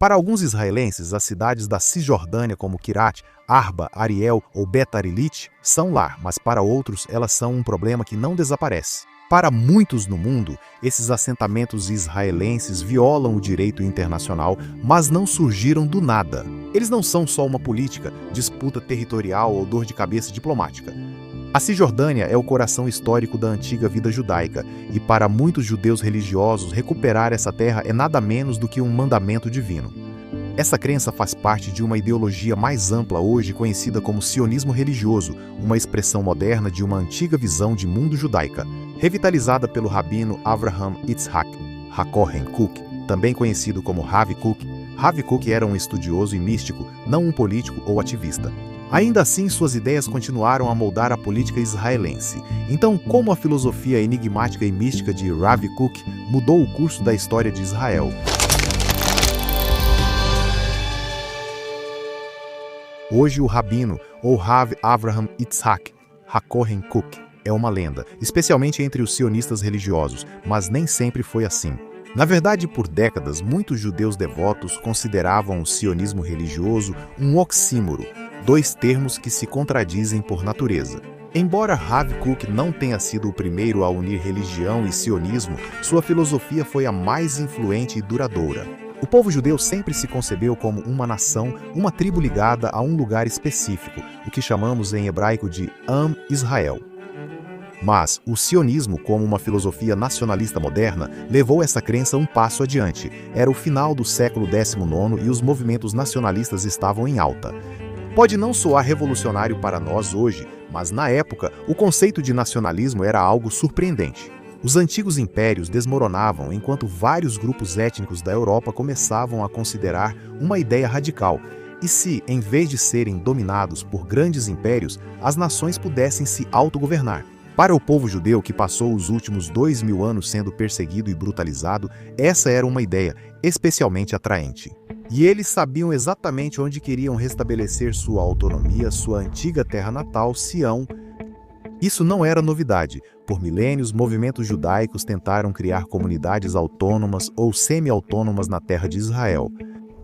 Para alguns israelenses, as cidades da Cisjordânia como Kiryat, Arba, Ariel ou Bet-Arilit são lar, mas para outros elas são um problema que não desaparece. Para muitos no mundo, esses assentamentos israelenses violam o direito internacional, mas não surgiram do nada. Eles não são só uma política, disputa territorial ou dor de cabeça diplomática. A Cisjordânia é o coração histórico da antiga vida judaica, e para muitos judeus religiosos, recuperar essa terra é nada menos do que um mandamento divino. Essa crença faz parte de uma ideologia mais ampla hoje conhecida como sionismo religioso, uma expressão moderna de uma antiga visão de mundo judaica, revitalizada pelo rabino Avraham Yitzhak Hakohen Kook, também conhecido como Rav Kook. Rav Kook era um estudioso e místico, não um político ou ativista. Ainda assim, suas ideias continuaram a moldar a política israelense. Então, como a filosofia enigmática e mística de Rav Kook mudou o curso da história de Israel? Hoje, o rabino, ou Rav Avraham Yitzhak Hakohen Kook, é uma lenda, especialmente entre os sionistas religiosos, mas nem sempre foi assim. Na verdade, por décadas, muitos judeus devotos consideravam o sionismo religioso um oxímoro, dois termos que se contradizem por natureza. Embora Rav Kook não tenha sido o primeiro a unir religião e sionismo, sua filosofia foi a mais influente e duradoura. O povo judeu sempre se concebeu como uma nação, uma tribo ligada a um lugar específico, o que chamamos em hebraico de Am Israel. Mas o sionismo, como uma filosofia nacionalista moderna, levou essa crença um passo adiante. Era o final do século XIX e os movimentos nacionalistas estavam em alta. Pode não soar revolucionário para nós hoje, mas na época o conceito de nacionalismo era algo surpreendente. Os antigos impérios desmoronavam enquanto vários grupos étnicos da Europa começavam a considerar uma ideia radical. E se, em vez de serem dominados por grandes impérios, as nações pudessem se autogovernar? Para o povo judeu que passou os últimos 2000 anos sendo perseguido e brutalizado, essa era uma ideia especialmente atraente. E eles sabiam exatamente onde queriam restabelecer sua autonomia, sua antiga terra natal, Sião. Isso não era novidade. Por milênios, movimentos judaicos tentaram criar comunidades autônomas ou semi-autônomas na terra de Israel.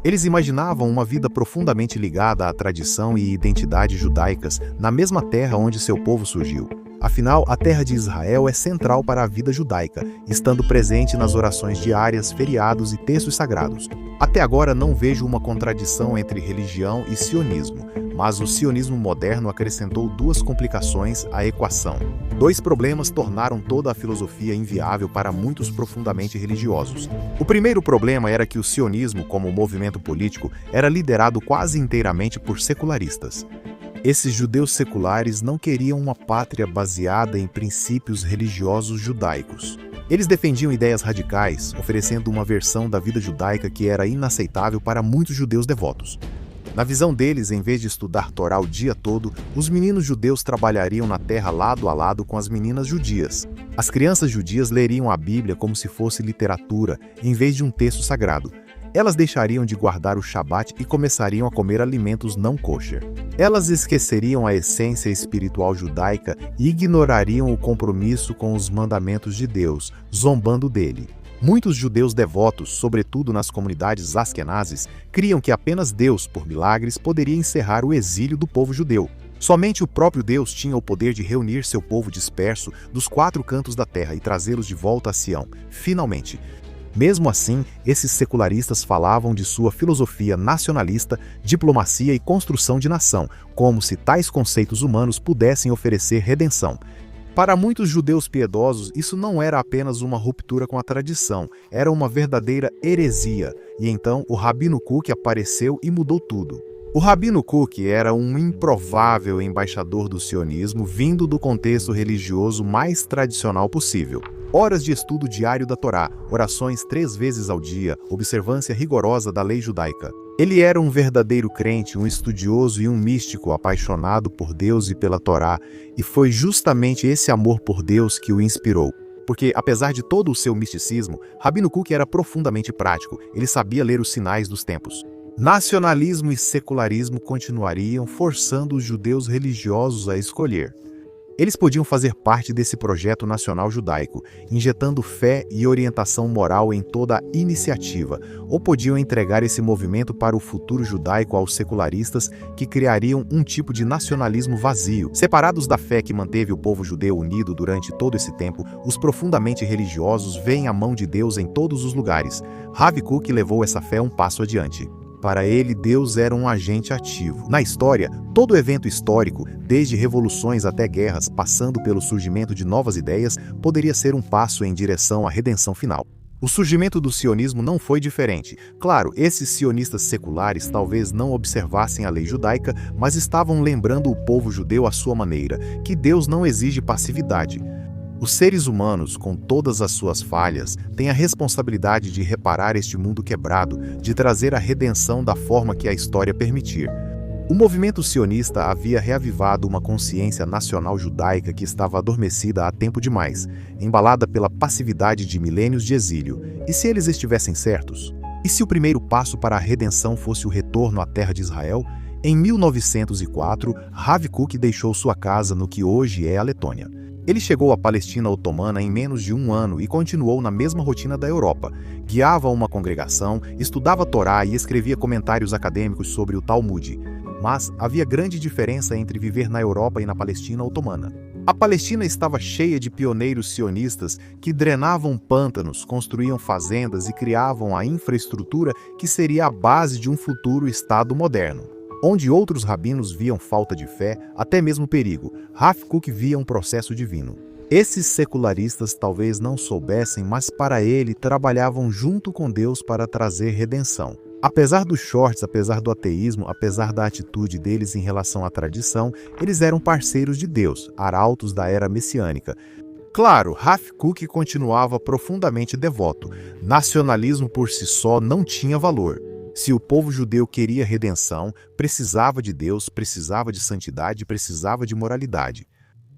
Eles imaginavam uma vida profundamente ligada à tradição e identidade judaicas na mesma terra onde seu povo surgiu. Afinal, a terra de Israel é central para a vida judaica, estando presente nas orações diárias, feriados e textos sagrados. Até agora não vejo uma contradição entre religião e sionismo, mas o sionismo moderno acrescentou duas complicações à equação. Dois problemas tornaram toda a filosofia inviável para muitos profundamente religiosos. O primeiro problema era que o sionismo, como movimento político, era liderado quase inteiramente por secularistas. Esses judeus seculares não queriam uma pátria baseada em princípios religiosos judaicos. Eles defendiam ideias radicais, oferecendo uma versão da vida judaica que era inaceitável para muitos judeus devotos. Na visão deles, em vez de estudar Torá o dia todo, os meninos judeus trabalhariam na terra lado a lado com as meninas judias. As crianças judias leriam a Bíblia como se fosse literatura, em vez de um texto sagrado. Elas deixariam de guardar o Shabat e começariam a comer alimentos não kosher. Elas esqueceriam a essência espiritual judaica e ignorariam o compromisso com os mandamentos de Deus, zombando dele. Muitos judeus devotos, sobretudo nas comunidades askenazes, criam que apenas Deus, por milagres, poderia encerrar o exílio do povo judeu. Somente o próprio Deus tinha o poder de reunir seu povo disperso dos 4 cantos da terra e trazê-los de volta a Sião, finalmente. Mesmo assim, esses secularistas falavam de sua filosofia nacionalista, diplomacia e construção de nação, como se tais conceitos humanos pudessem oferecer redenção. Para muitos judeus piedosos, isso não era apenas uma ruptura com a tradição, era uma verdadeira heresia, e então o Rabino Kook apareceu e mudou tudo. O Rabino Kook era um improvável embaixador do sionismo vindo do contexto religioso mais tradicional possível. Horas de estudo diário da Torá, orações 3 vezes ao dia, observância rigorosa da lei judaica. Ele era um verdadeiro crente, um estudioso e um místico apaixonado por Deus e pela Torá, e foi justamente esse amor por Deus que o inspirou. Porque, apesar de todo o seu misticismo, Rabino Kook era profundamente prático, ele sabia ler os sinais dos tempos. Nacionalismo e secularismo continuariam forçando os judeus religiosos a escolher. Eles podiam fazer parte desse projeto nacional judaico, injetando fé e orientação moral em toda a iniciativa, ou podiam entregar esse movimento para o futuro judaico aos secularistas que criariam um tipo de nacionalismo vazio. Separados da fé que manteve o povo judeu unido durante todo esse tempo, os profundamente religiosos veem a mão de Deus em todos os lugares. Rav Kook levou essa fé um passo adiante. Para ele, Deus era um agente ativo. Na história, todo evento histórico, desde revoluções até guerras, passando pelo surgimento de novas ideias, poderia ser um passo em direção à redenção final. O surgimento do sionismo não foi diferente. Claro, esses sionistas seculares talvez não observassem a lei judaica, mas estavam lembrando o povo judeu à sua maneira, que Deus não exige passividade. Os seres humanos, com todas as suas falhas, têm a responsabilidade de reparar este mundo quebrado, de trazer a redenção da forma que a história permitir. O movimento sionista havia reavivado uma consciência nacional judaica que estava adormecida há tempo demais, embalada pela passividade de milênios de exílio. E se eles estivessem certos? E se o primeiro passo para a redenção fosse o retorno à terra de Israel? Em 1904, Rav Kook deixou sua casa no que hoje é a Letônia. Ele chegou à Palestina otomana em menos de um ano e continuou na mesma rotina da Europa. Guiava uma congregação, estudava a Torá e escrevia comentários acadêmicos sobre o Talmud. Mas havia grande diferença entre viver na Europa e na Palestina otomana. A Palestina estava cheia de pioneiros sionistas que drenavam pântanos, construíam fazendas e criavam a infraestrutura que seria a base de um futuro Estado moderno. Onde outros rabinos viam falta de fé, até mesmo perigo, Rav Kook via um processo divino. Esses secularistas talvez não soubessem, mas para ele trabalhavam junto com Deus para trazer redenção. Apesar dos shorts, apesar do ateísmo, apesar da atitude deles em relação à tradição, eles eram parceiros de Deus, arautos da era messiânica. Claro, Rav Kook continuava profundamente devoto. Nacionalismo por si só não tinha valor. Se o povo judeu queria redenção, precisava de Deus, precisava de santidade, precisava de moralidade.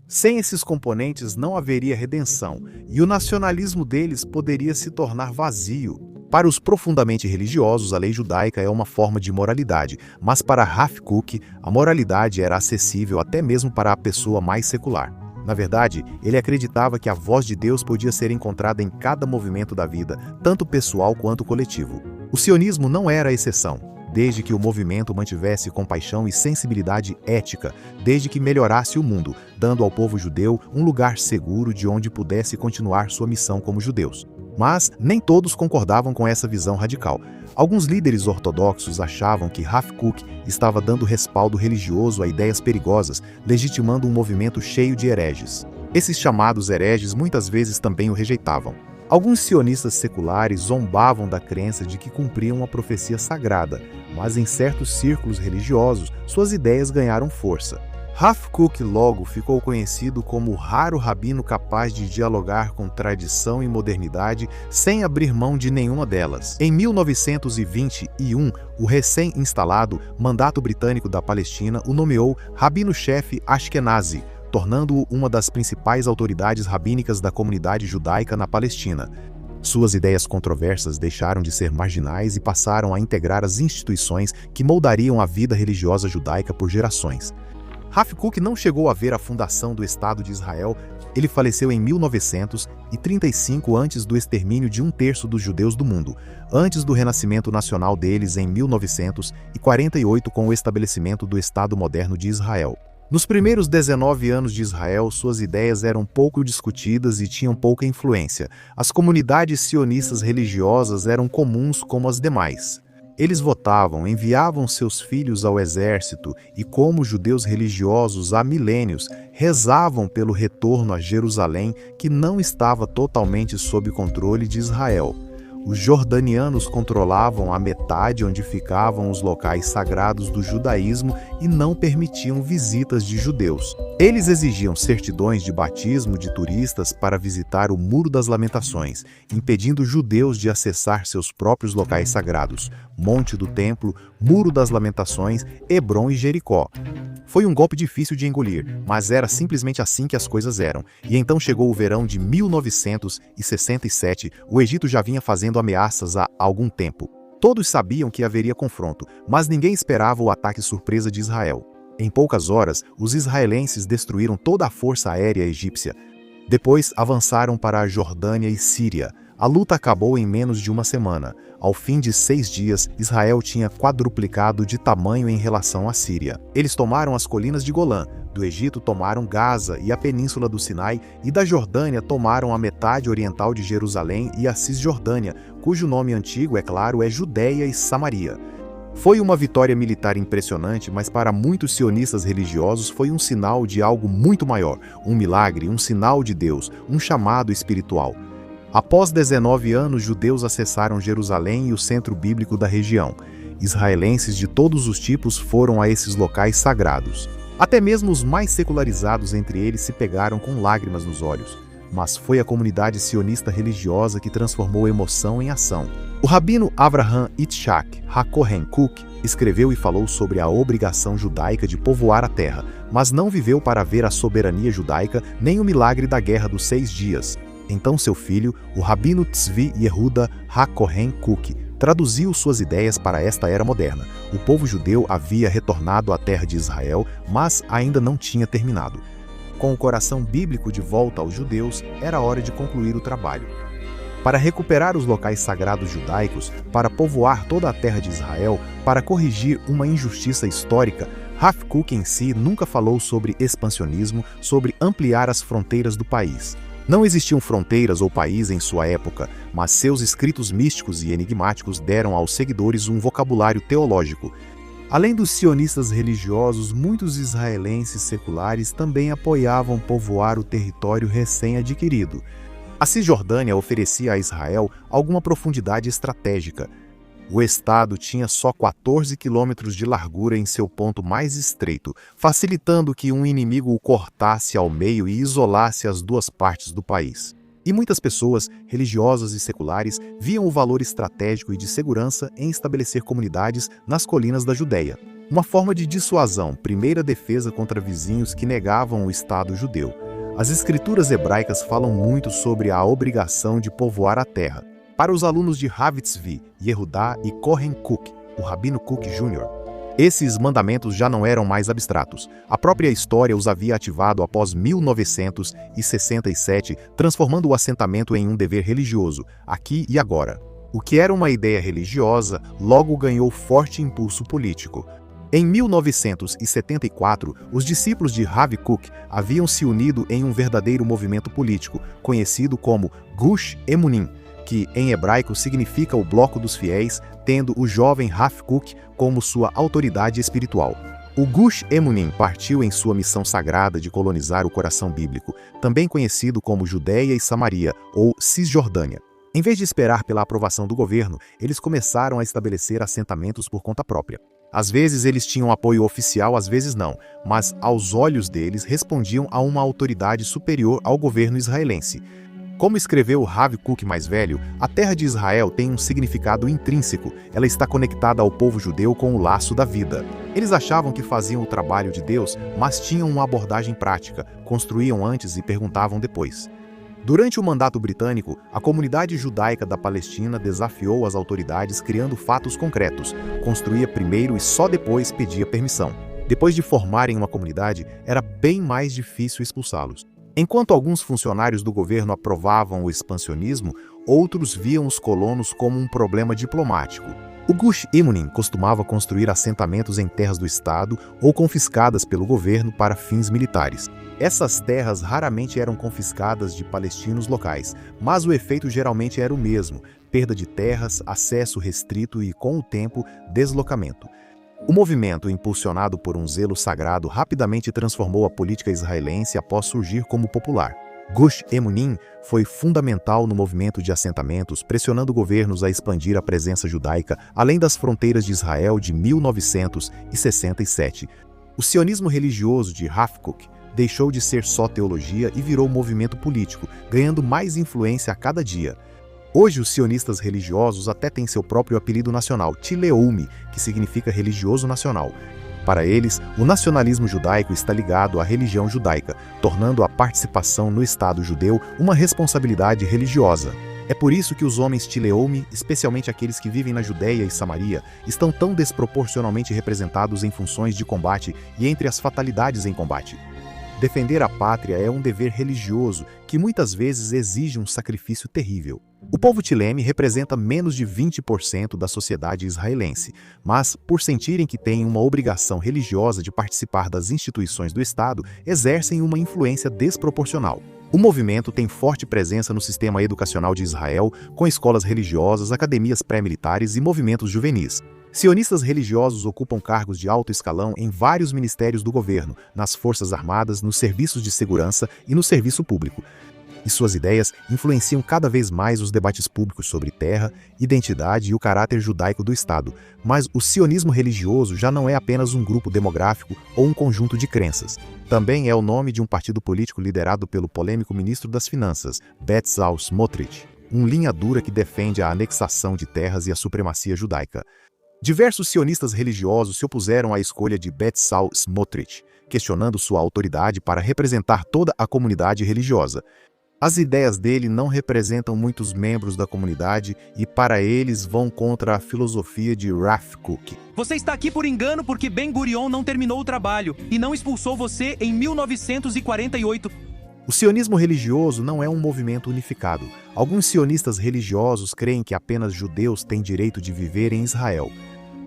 Sem esses componentes não haveria redenção, e o nacionalismo deles poderia se tornar vazio. Para os profundamente religiosos, a lei judaica é uma forma de moralidade, mas para Rav Kook, a moralidade era acessível até mesmo para a pessoa mais secular. Na verdade, ele acreditava que a voz de Deus podia ser encontrada em cada movimento da vida, tanto pessoal quanto coletivo. O sionismo não era a exceção, desde que o movimento mantivesse compaixão e sensibilidade ética, desde que melhorasse o mundo, dando ao povo judeu um lugar seguro de onde pudesse continuar sua missão como judeus. Mas nem todos concordavam com essa visão radical. Alguns líderes ortodoxos achavam que Rav Kook estava dando respaldo religioso a ideias perigosas, legitimando um movimento cheio de hereges. Esses chamados hereges muitas vezes também o rejeitavam. Alguns sionistas seculares zombavam da crença de que cumpriam uma profecia sagrada, mas em certos círculos religiosos, suas ideias ganharam força. Rav Kook logo ficou conhecido como o raro rabino capaz de dialogar com tradição e modernidade sem abrir mão de nenhuma delas. Em 1921, o recém-instalado Mandato Britânico da Palestina o nomeou rabino-chefe Ashkenazi, tornando-o uma das principais autoridades rabínicas da comunidade judaica na Palestina. Suas ideias controversas deixaram de ser marginais e passaram a integrar as instituições que moldariam a vida religiosa judaica por gerações. Rav Kook não chegou a ver a fundação do Estado de Israel. Ele faleceu em 1935 antes do extermínio de um terço dos judeus do mundo, antes do renascimento nacional deles em 1948 com o estabelecimento do Estado moderno de Israel. Nos primeiros 19 anos de Israel, suas ideias eram pouco discutidas e tinham pouca influência. As comunidades sionistas religiosas eram comuns como as demais. Eles votavam, enviavam seus filhos ao exército e, como judeus religiosos há milênios, rezavam pelo retorno a Jerusalém, que não estava totalmente sob controle de Israel. Os jordanianos controlavam a metade onde ficavam os locais sagrados do judaísmo e não permitiam visitas de judeus. Eles exigiam certidões de batismo de turistas para visitar o Muro das Lamentações, impedindo judeus de acessar seus próprios locais sagrados, Monte do Templo, Muro das Lamentações, Hebrom e Jericó. Foi um golpe difícil de engolir, mas era simplesmente assim que as coisas eram. E então chegou o verão de 1967, o Egito já vinha fazendo ameaças há algum tempo. Todos sabiam que haveria confronto, mas ninguém esperava o ataque surpresa de Israel. Em poucas horas, os israelenses destruíram toda a força aérea egípcia. Depois, avançaram para a Jordânia e Síria. A luta acabou em menos de uma semana. Ao fim de 6 dias, Israel tinha quadruplicado de tamanho em relação à Síria. Eles tomaram as colinas de Golã, do Egito tomaram Gaza e a península do Sinai, e da Jordânia tomaram a metade oriental de Jerusalém e a Cisjordânia, cujo nome antigo, é claro, é Judéia e Samaria. Foi uma vitória militar impressionante, mas para muitos sionistas religiosos foi um sinal de algo muito maior, um milagre, um sinal de Deus, um chamado espiritual. Após 19 anos, judeus acessaram Jerusalém e o centro bíblico da região. Israelenses de todos os tipos foram a esses locais sagrados. Até mesmo os mais secularizados entre eles se pegaram com lágrimas nos olhos. Mas foi a comunidade sionista religiosa que transformou emoção em ação. O rabino Avraham Yitzhak HaKohen Kook escreveu e falou sobre a obrigação judaica de povoar a terra, mas não viveu para ver a soberania judaica nem o milagre da Guerra dos 6 Dias. Então seu filho, o rabino Tzvi Yehuda HaKohen Kook, traduziu suas ideias para esta era moderna. O povo judeu havia retornado à terra de Israel, mas ainda não tinha terminado. Com o coração bíblico de volta aos judeus, era hora de concluir o trabalho. Para recuperar os locais sagrados judaicos, para povoar toda a terra de Israel, para corrigir uma injustiça histórica, Rav Kook em si nunca falou sobre expansionismo, sobre ampliar as fronteiras do país. Não existiam fronteiras ou país em sua época, mas seus escritos místicos e enigmáticos deram aos seguidores um vocabulário teológico. Além dos sionistas religiosos, muitos israelenses seculares também apoiavam povoar o território recém-adquirido. A Cisjordânia oferecia a Israel alguma profundidade estratégica. O estado tinha só 14 quilômetros de largura em seu ponto mais estreito, facilitando que um inimigo o cortasse ao meio e isolasse as duas partes do país. E muitas pessoas, religiosas e seculares, viam o valor estratégico e de segurança em estabelecer comunidades nas colinas da Judéia. Uma forma de dissuasão, primeira defesa contra vizinhos que negavam o Estado judeu. As escrituras hebraicas falam muito sobre a obrigação de povoar a terra. Para os alunos de Rav Tzvi, Yehudá e Kohen Kook, o Rabino Kook Jr., esses mandamentos já não eram mais abstratos. A própria história os havia ativado após 1967, transformando o assentamento em um dever religioso, aqui e agora. O que era uma ideia religiosa, logo ganhou forte impulso político. Em 1974, os discípulos de Rav Kook haviam se unido em um verdadeiro movimento político, conhecido como Gush Emunim, que em hebraico significa o bloco dos fiéis, tendo o jovem Rav Kook como sua autoridade espiritual. O Gush Emunim partiu em sua missão sagrada de colonizar o coração bíblico, também conhecido como Judéia e Samaria, ou Cisjordânia. Em vez de esperar pela aprovação do governo, eles começaram a estabelecer assentamentos por conta própria. Às vezes eles tinham apoio oficial, às vezes não, mas aos olhos deles respondiam a uma autoridade superior ao governo israelense. Como escreveu o Rav Kook mais velho, a terra de Israel tem um significado intrínseco, ela está conectada ao povo judeu com o laço da vida. Eles achavam que faziam o trabalho de Deus, mas tinham uma abordagem prática, construíam antes e perguntavam depois. Durante o mandato britânico, a comunidade judaica da Palestina desafiou as autoridades criando fatos concretos, construía primeiro e só depois pedia permissão. Depois de formarem uma comunidade, era bem mais difícil expulsá-los. Enquanto alguns funcionários do governo aprovavam o expansionismo, outros viam os colonos como um problema diplomático. O Gush Emunim costumava construir assentamentos em terras do Estado ou confiscadas pelo governo para fins militares. Essas terras raramente eram confiscadas de palestinos locais, mas o efeito geralmente era o mesmo: perda de terras, acesso restrito e, com o tempo, deslocamento. O movimento, impulsionado por um zelo sagrado, rapidamente transformou a política israelense após surgir como popular. Gush Emunim foi fundamental no movimento de assentamentos, pressionando governos a expandir a presença judaica além das fronteiras de Israel de 1967. O sionismo religioso de Rav Kook deixou de ser só teologia e virou movimento político, ganhando mais influência a cada dia. Hoje, os sionistas religiosos até têm seu próprio apelido nacional, Tileumi, que significa religioso nacional. Para eles, o nacionalismo judaico está ligado à religião judaica, tornando a participação no Estado judeu uma responsabilidade religiosa. É por isso que os homens Tileomi, especialmente aqueles que vivem na Judéia e Samaria, estão tão desproporcionalmente representados em funções de combate e entre as fatalidades em combate. Defender a pátria é um dever religioso que muitas vezes exige um sacrifício terrível. O povo Tileme representa menos de 20% da sociedade israelense, mas, por sentirem que têm uma obrigação religiosa de participar das instituições do Estado, exercem uma influência desproporcional. O movimento tem forte presença no sistema educacional de Israel, com escolas religiosas, academias pré-militares e movimentos juvenis. Sionistas religiosos ocupam cargos de alto escalão em vários ministérios do governo, nas Forças Armadas, nos serviços de segurança e no serviço público. E suas ideias influenciam cada vez mais os debates públicos sobre terra, identidade e o caráter judaico do Estado. Mas o sionismo religioso já não é apenas um grupo demográfico ou um conjunto de crenças. Também é o nome de um partido político liderado pelo polêmico ministro das Finanças, Bezalel Smotrich, um linha dura que defende a anexação de terras e a supremacia judaica. Diversos sionistas religiosos se opuseram à escolha de Bezalel Smotrich, questionando sua autoridade para representar toda a comunidade religiosa. As ideias dele não representam muitos membros da comunidade e, para eles, vão contra a filosofia de Rav Kook. Você está aqui por engano porque Ben-Gurion não terminou o trabalho e não expulsou você em 1948. O sionismo religioso não é um movimento unificado. Alguns sionistas religiosos creem que apenas judeus têm direito de viver em Israel.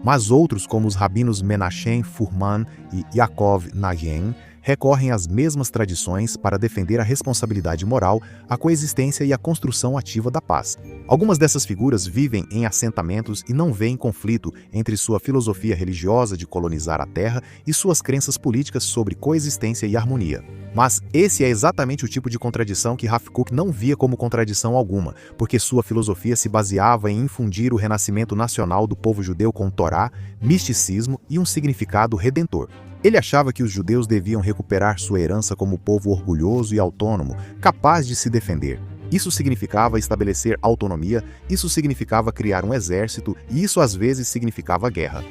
Mas outros, como os rabinos Menachem Furman e Yaakov Nagien, recorrem às mesmas tradições para defender a responsabilidade moral, a coexistência e a construção ativa da paz. Algumas dessas figuras vivem em assentamentos e não veem conflito entre sua filosofia religiosa de colonizar a terra e suas crenças políticas sobre coexistência e harmonia. Mas esse é exatamente o tipo de contradição que Rav Kook não via como contradição alguma, porque sua filosofia se baseava em infundir o renascimento nacional do povo judeu com Torá, misticismo e um significado redentor. Ele achava que os judeus deviam recuperar sua herança como povo orgulhoso e autônomo, capaz de se defender. Isso significava estabelecer autonomia, isso significava criar um exército e isso às vezes significava guerra.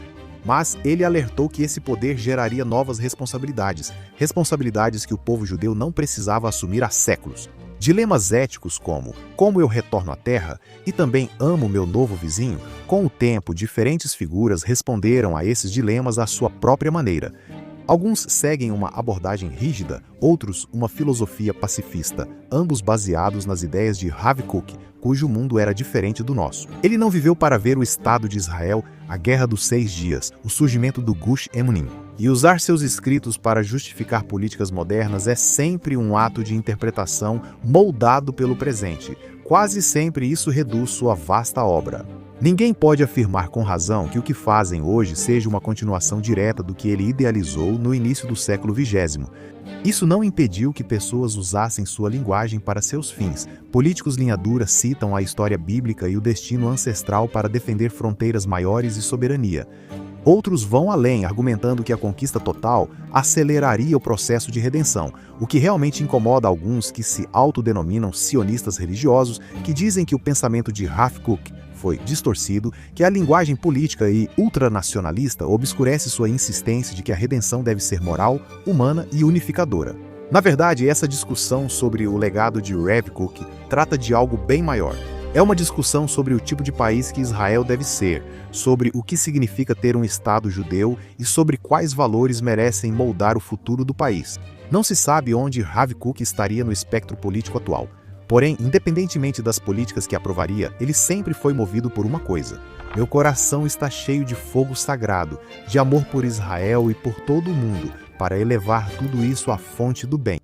Mas ele alertou que esse poder geraria novas responsabilidades, responsabilidades que o povo judeu não precisava assumir há séculos. Dilemas éticos como eu retorno à terra e também amo meu novo vizinho, com o tempo diferentes figuras responderam a esses dilemas à sua própria maneira. Alguns seguem uma abordagem rígida, outros uma filosofia pacifista, ambos baseados nas ideias de Rav Kook, cujo mundo era diferente do nosso. Ele não viveu para ver o Estado de Israel, a Guerra dos 6 Dias, o surgimento do Gush Emunim. E usar seus escritos para justificar políticas modernas é sempre um ato de interpretação moldado pelo presente. Quase sempre isso reduz sua vasta obra. Ninguém pode afirmar com razão que o que fazem hoje seja uma continuação direta do que ele idealizou no início do século XX. Isso não impediu que pessoas usassem sua linguagem para seus fins. Políticos linha dura citam a história bíblica e o destino ancestral para defender fronteiras maiores e soberania. Outros vão além, argumentando que a conquista total aceleraria o processo de redenção, o que realmente incomoda alguns que se autodenominam sionistas religiosos, que dizem que o pensamento de Rav Kook foi distorcido, que a linguagem política e ultranacionalista obscurece sua insistência de que a redenção deve ser moral, humana e unificadora. Na verdade, essa discussão sobre o legado de Rav Kook trata de algo bem maior. É uma discussão sobre o tipo de país que Israel deve ser, sobre o que significa ter um Estado judeu e sobre quais valores merecem moldar o futuro do país. Não se sabe onde Rav Kook estaria no espectro político atual. Porém, independentemente das políticas que aprovaria, ele sempre foi movido por uma coisa. Meu coração está cheio de fogo sagrado, de amor por Israel e por todo o mundo, para elevar tudo isso à fonte do bem.